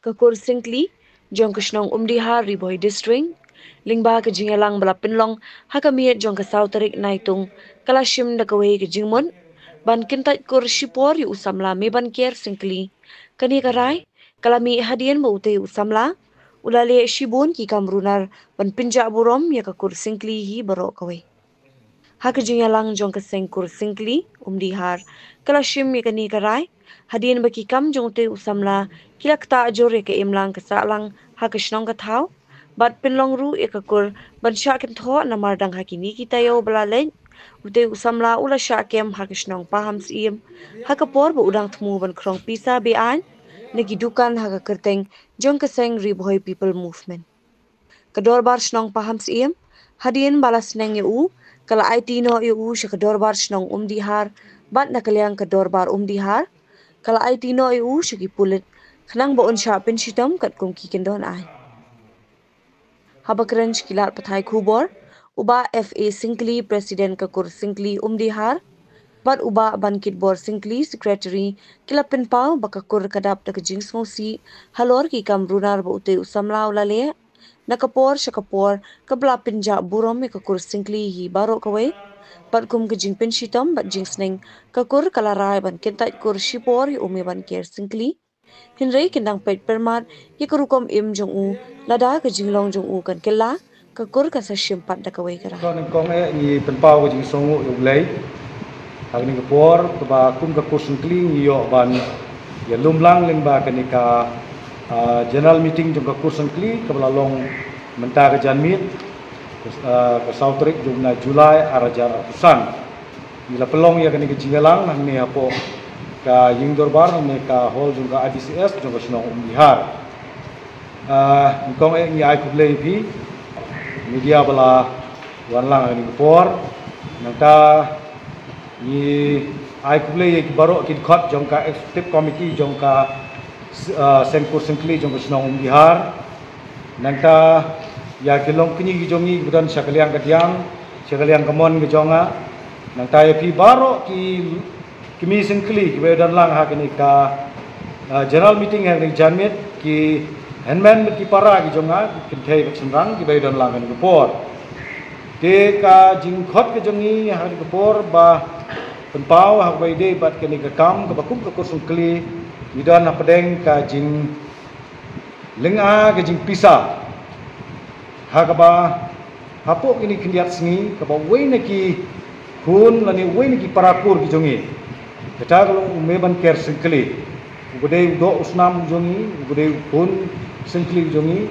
Kakur Singkli, jong Kishnong Umdihar Riboy District, Lingba ke Jingalang bala Pinlong, Hakamiet jong ke Sauterik Naitung, Kalashim da Kawai ke Jingmun, Ban Kintat Kur Shipor yu Usamla Meban Kier Singkli, Kani Karai, Kalami Hadian Maute Usamla, Ulale Shibun ki Kamrunar, Ban Pinja Burom ya Kakur Singkli hi Barok Kawai. Haka Jingalang jong ke Sengkur Singkli, Umdihar, Kalashim ya Kani Karai, Hadian baki kam jong te usamla kilak ta ajore ke imlang ke salang haka shnong ka thau bat pinlong ru ekakur ban sha kem tho na mardang hakini kita yo balalen ute usamla ula sha kem haka shnong paham sim haka por bu udang thmu ban krong pisa be an negi dukan haka kerteng jong ke seng riboy people movement kedor bar shnong paham sim hadien balas neng yu kala IT no yu shakador bar shnong umdihar bat nakaliang kedor bar umdihar Kala ay tino ay syagi pulit, kanang baon siya pinshitam kat kung kikindon ay. Habakran kilat patay kubor, uba FA Singkli President Kakur Singkli Umdihar, bat uba Bankit Bor Singkli Secretary kila pinpaw bakakur kadap na kajing smosi halor ki kamrunar ba ute usamlaw lale, nakapor siya kapor kabla pinja burom Kakur Singkli hi baro kaway, Bat kum ke jing penshitam bat jing sneng kakur kalarai ban kentat kur shipor yu umi ban ker singkli. Hinrei kendang pet permat ye kurukom im jong u lada ke jing long jong u kan kela kakur ka sa shimpat da kawai kara. Kon kong ni penpau ke jing songu yu lei. Hag ni kapor ba kum ka kur singkli ni yo ban ya lumlang ling ba kanika general meeting jong ka kur singkli kabla long menta ke janmit ke Sautrik jumlah Julai arajar Pusan. Bila pelong ya kini ke Jingalang nang ni apo ka Ying Dorbar ni ka hall juga IDCS juga senong Umdihar. Kong ni ai kublei pi media bala wanlang ni por nangka ni ai kublei baru kit khot jong ka executive committee jong ka Sengkur Singkli jong senong Umdihar. Nangka ya kilong kini gijongi budan sakaliang kadiang sakaliang kemon gijonga nang tayo pi baro ki kimi singkli ki bedan lang ha kini ka general meeting yang di janmit ki handman ki para gijonga kinthai baksenrang ki bedan lang kini por te ka jingkhot gijongi ha kini por ba penpau ha beide bat kini ka kam ka bakum ka kursungkli bidan ha pedeng ka jing lenga ka jing pisa Hakaba hapok ini kendiat sengi kaba wei neki hun lani wei neki parakur ki jongi kita kalau meban ker singkli ugude do usnam jongi ugude hun singkli jongi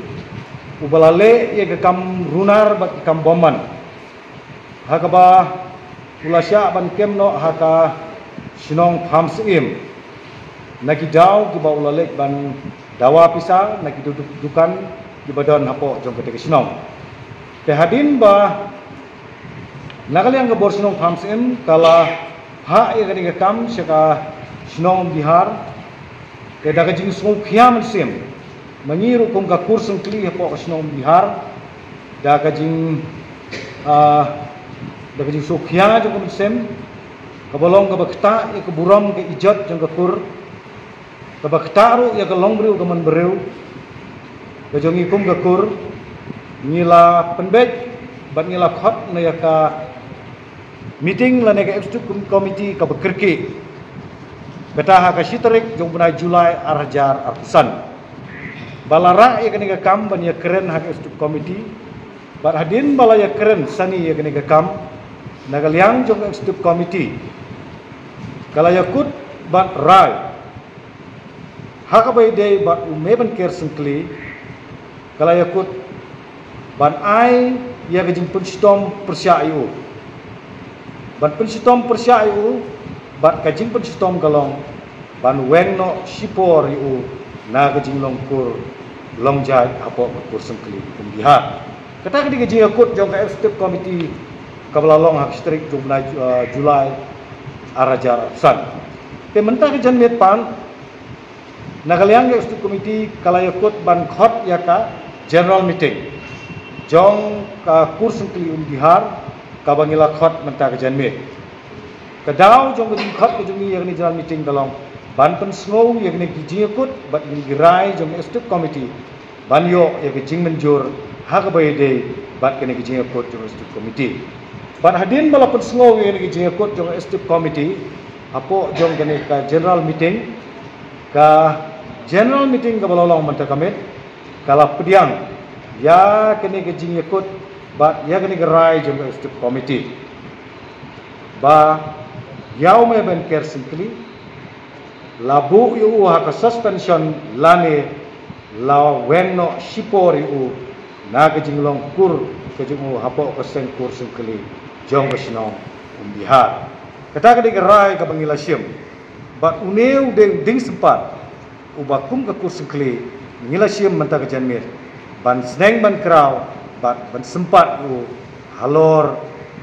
ubalale ye kam runar bat kam boman hakaba ulasya ban kemno haka sinong phamsim naki daw ki ba ulale ban dawa pisa naki dukan di badan hapo jong ketika sinong. Tehadin ba nakaliang ke bor sinong phamsim kala ha ye ketika kam seka sinong Bihar ke daga jing sung khiam sim mangiru kong ka kursung kli hapo ka sinong Bihar daga jing sung khia jong sim kabolong ka bakta ye ke buram ke ijat jong ka kur ka bakta ru ye ke longbriu ka man bereu Kajongi kum gakur ngila penbet bat ngila khot na ka meeting la nega executive committee ka bekerki kata ha ka sitrik jong bunai Julai arajar arpusan balara ya kene kam ban ya keren ha executive committee bat hadin bala ya keren sani ya kene kam nagaliang jong executive committee kala yakut bat rai ha ka bai dei bat umeban ker singkli Kalau yakut ban ai ya gajing penstom persyayu ban penstom persyayu ban gajing penstom galong ban weng no sipor yu na gajing longkur longjai apo kur sengkli Umdihar kata ke gajing yakut jong ka executive committee kabalalong hak strik jumlah Julai arajar san te mentah ke janmet pan nakaliang executive committee kala yakut ban khot yaka general meeting jong ka kursung kli Umdihar ka bangila khot mentah ke janmet Kadau jong ke khot ke jong yang ni jalan meeting dalong ban pen snow yang ni kijing kut bat ni girai jong executive committee ban yo yang kijing menjur hak bay day bat ke ni kijing kut jong executive committee ban hadin bala pen snow yang ni kijing kut jong executive committee apo jong ke ni ka general meeting ka balolong manta kamit kala pediang ya ke ni kijing kut bat ya ke ni girai jong executive committee ba yaw me ben ker simply labu yu ha suspension lane la wenno shipori u na ke jinglong kur ke jingu hapo ke seng kur singkeli jong ke snong Bihar kata ke rai ke bangila sim bat uneu ding sempat ubakum ke kur singkeli ngila sim menta ke janmir ban sneng ban kraw bat ban sempat u halor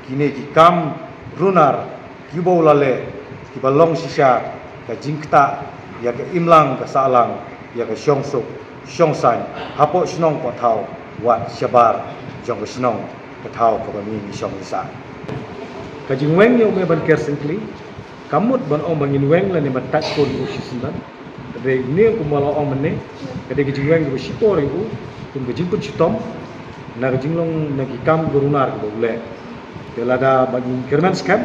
kini ki kam runar kibo lale ki balong sisa ka jingkta ya ke imlang ka salang ya ke syongsuk syongsan hapo snong ko thau wat shabar jong ke snong ka thau ko mi syong isa ka jingweng yo me ban ker simply kamut ban ong bangin weng la ne ban tat ko u sisan de ne ko mala ong mene ka de jingweng ko shipori u kum ke jingput chitom na ka jinglong na ki kam gurunar ko ule kelada bagi kerman scam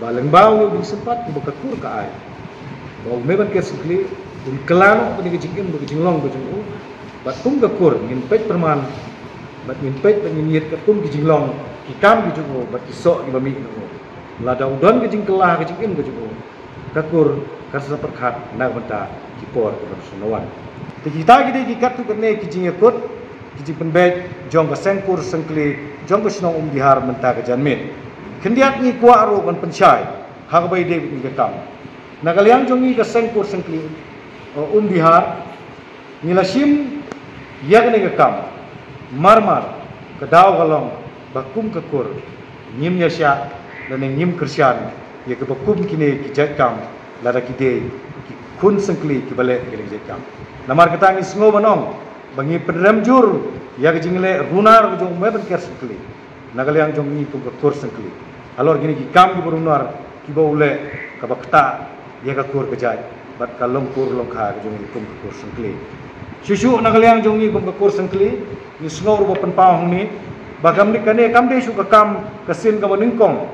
baleng bau ni sempat buka kur ka ai bau meban ke sikli un kelang ko ni jingin ko jinglong ko jingu bat kum ka kur ngin pet perman bat ngin pet ngin yet ka kum ki jinglong ki kam ki jingu bat ki sok ki bami no lada udon ki jing kelah ki jingin ko jingu ka kur ka sa perkhat na banta ki por ko sunawan ti kita ki kat tu ne ki jing ekut ki jing penbet jong ka sengkur sengkli jong ko snong Bihar menta ka janmin kendiat ni kwa ro ban penchai hak bai de ni ka kam nagaliang jongi ka sengkur sengkli Bihar nilasim yak ni ka kam marmar ka daw galong bakum ka kur nyim ya sya dan nyim kersyan ya ka bakum kini ki jat kam lara ki de ki kun sengkli ki bale ki jat kam namar kata ni sngo banong bangi pedram jur ya ka jingle runar ko jong me ban ker sengkli nagaliang jongi ku ka kur sengkli alor gini ki kam ki berunar ki baule ka bakta ya ka kur kejai bat ka longkur longkha ka jongi kum ka kur sengkli susu nagaliang jongi kum ka kur sengkli ni snor bo pen pau ni bagam ni kane kam de su ka kam ka sin ka boningkong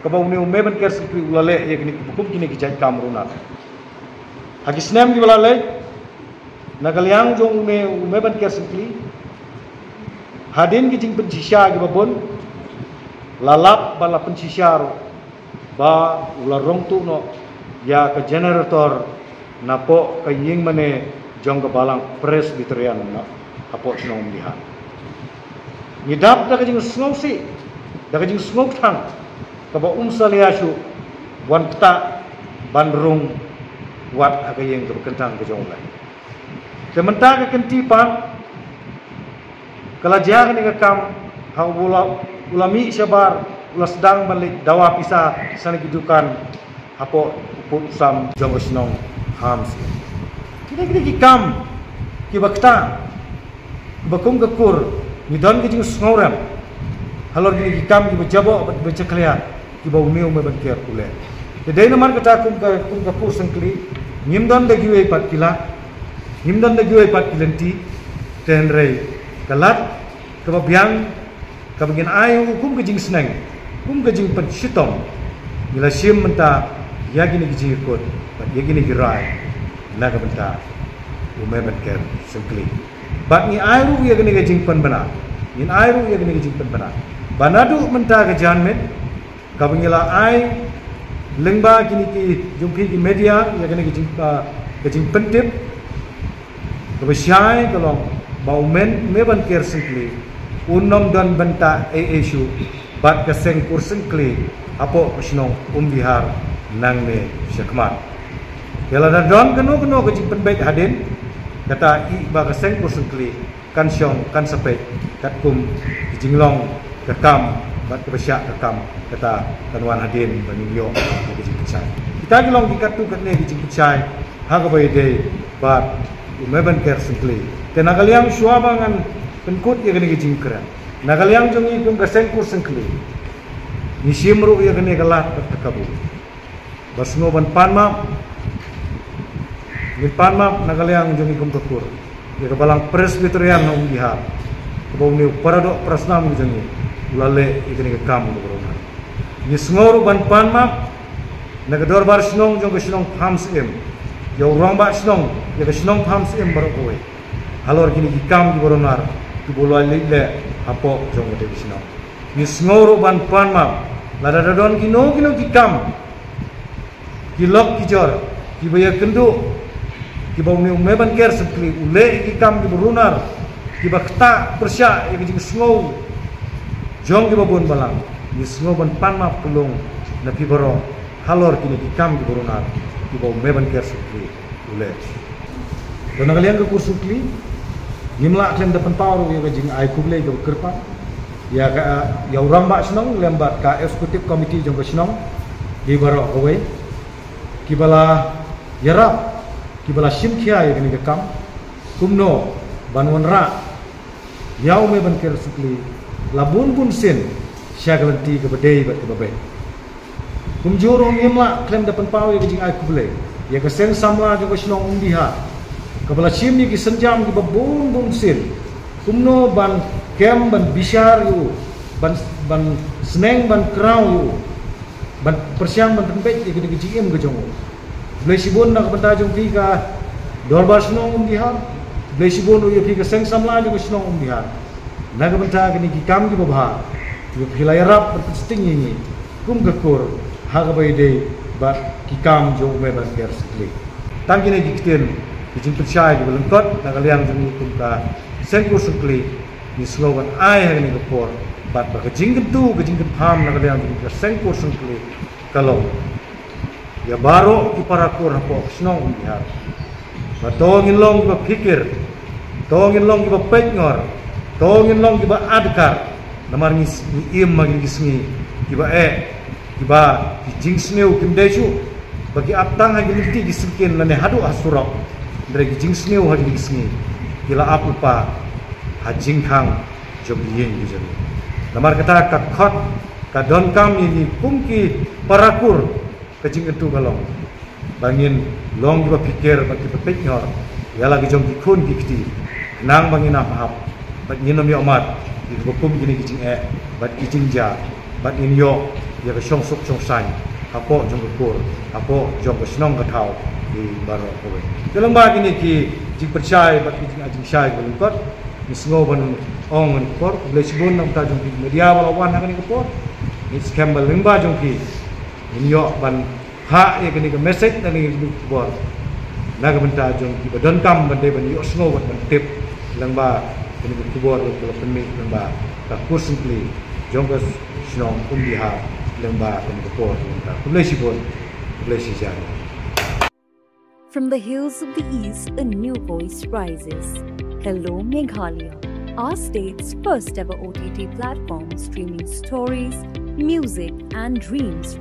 ka bau ni me ban ker sengkli ulale ya gini kum kini ki jai kam runar hagi snem ki balale nagaliang jong me ban ker sengkli hadin ki jing pencisya ki babon lalap bala pencisya ba ularong tu no ya ke generator napo ka ying mane jong ka balang presbyterian na apo snong Bihar ngidap da ka jing snong si da ka jing snong thang ka ba saliasu wan ta bandrung wat ka ying ka kentang ka jong lai sementara ka kentipan kala jang ni ka kam ha ulami syabar ulah sedang balik dawa pisah sana gidukan apo putusam jong snong hams kita kikam ki bakta bakum gakur midon ki jing sngoram halor ki kikam ki bajabo bacaklia ki bau meu me banker ule de namar kata kum ka pur sangkli nimdon de giwe pat kila nimdon de giwe pat kilenti tenrei kalat kebabiang kabagin ayo kum ke jing sneng kum ke jing pen shitom mila sim menta yagini ki jing kot yagini ki rai naga menta ume banker sangkli bat ni ayo yagini ke jing pen bana in ayo yagini ke jing pen bana banadu menta ke janmet kabangila ai lengba kini ki jumpi ki media yagini ke jing pentip kebesyai kalau bau men me banker sangkli unom dan benta isu bat keseng kursen kli apo snong Bihar nang ne syakmat kala da don keno ke jing penbet hadin kata i ba keseng kursen kli kan syong kan sepet kat kum jinglong kekam bat kebesyak kekam kata tanwan hadin bani yo ke jing pecai kita gilong dikatu kat ne jing pecai ha ka bai de bat umeban ker sengkli tenagaliang suabangan penkut ya kena jing keren nagaliang jongi kum kaseng kur sengkli ni simru ya kena galat bertakabu Basngo ban panmap nagaliang jongi kumkakur ya kebalang presbyterian na umdiha kabau ni paradok prasnam jongi ulale ikani kam gorona ni sngoru ban panmap nagador bar snong jong snong phams em ya urang ba snong ya snong phams em barok kowe halor kini ikam di boronar ki bolai le apo jong de snong ni sngoru ban panmap lada dadon kino ikam kilok kijor kibaya kendu kibau ni meban ker sekli ule ikam ki berunar kibakta persya yang jing sngow jong ki babon balang ni sngow ban panma pelung na pibaro halor kini ikam ki berunar kibau meban ker sekli ule dona kalian ke kursukli nimla klem depan pawro ya jing ai kuble ke kerpa ya urang ba snong lembat ka eksekutif komiti jong ke snong di baro kowe kibala yarap kibala simkhia ya kini kam kumno banwanra yau me ban ker sukli labun bun sin syagalanti ke bedai bat ke babe kumjoro ngimla klem depan pau ya jing ai kuble ya ke sen samla jo snong umdiha kibala sim ni ki senjam ki babun bun sin kumno ban kem ban bishar yu ban sneng ban kraw yu ban persiang ban tempet ya kini jim ke jongo Blesibon nak benda jong pika dorbar snong umdihan blesibon uye pika seng samla jong snong umdihan naga benda kini kikam ki babha ki philai rap berpesting ini kum gakur haga bayde ba kikam jong me ban ker sekli tang kini dikten kijing percaya di belengkot naga liang jong kum ka seng kur sekli ni slogan ai ha ni gapor bat ba kijing pham naga liang jong ka seng kur sekli kalau ya baro ki parakur hapo snong umdihar batongin long ki pikir tongin long ki pengor tongin long ki adkar namar ni im magi gismi ki ba ki jingsneu kim deju bagi aptang hagi niti giskin lane hadu asurok dari ki jingsneu hagi gismi kila apupa hajing khang jobiyin bijani namar kata kakot kadon kam ini kumki parakur kecing itu kalong bangin long juga pikir bagi pepeknyor ya lagi jom dikun dikti nang bangin apa bat nyinom yo mat di hukum gini kicing bat kicing ja bat in yo ya ke song suk song san apo jom kur apo jom ke snong ke thau di baro kowe dalam ba gini ki jing percaya bat kicing ajing syai belengkot ni sngo ban ong por blesbon nam ta jom ki media walawan hangani ke por ni scam belengba jom ki inyo ban ha ya kini ke message dan ni buat naga benta jong ki badon kam bande ban yo sngo ban tip langba kini ke kubor ke pemik langba ka kur simply jong ke snong umdiha langba kini ke por ta kublesi bon kublesi jan. From the hills of the east, a new voice rises. Hello Meghalaya, our state's first ever OTT platform streaming stories, music and dreams.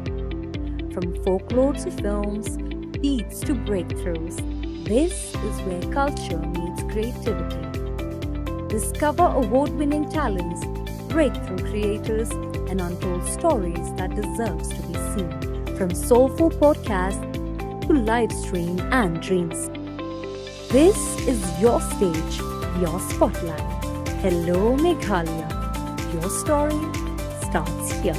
From folklore to films, beats to breakthroughs, this is where culture meets creativity. Discover award-winning talents, breakthrough creators, and untold stories that deserves to be seen. From soulful podcasts to live stream and dreams. This is your stage, your spotlight. Hello Meghalaya. Your story starts here.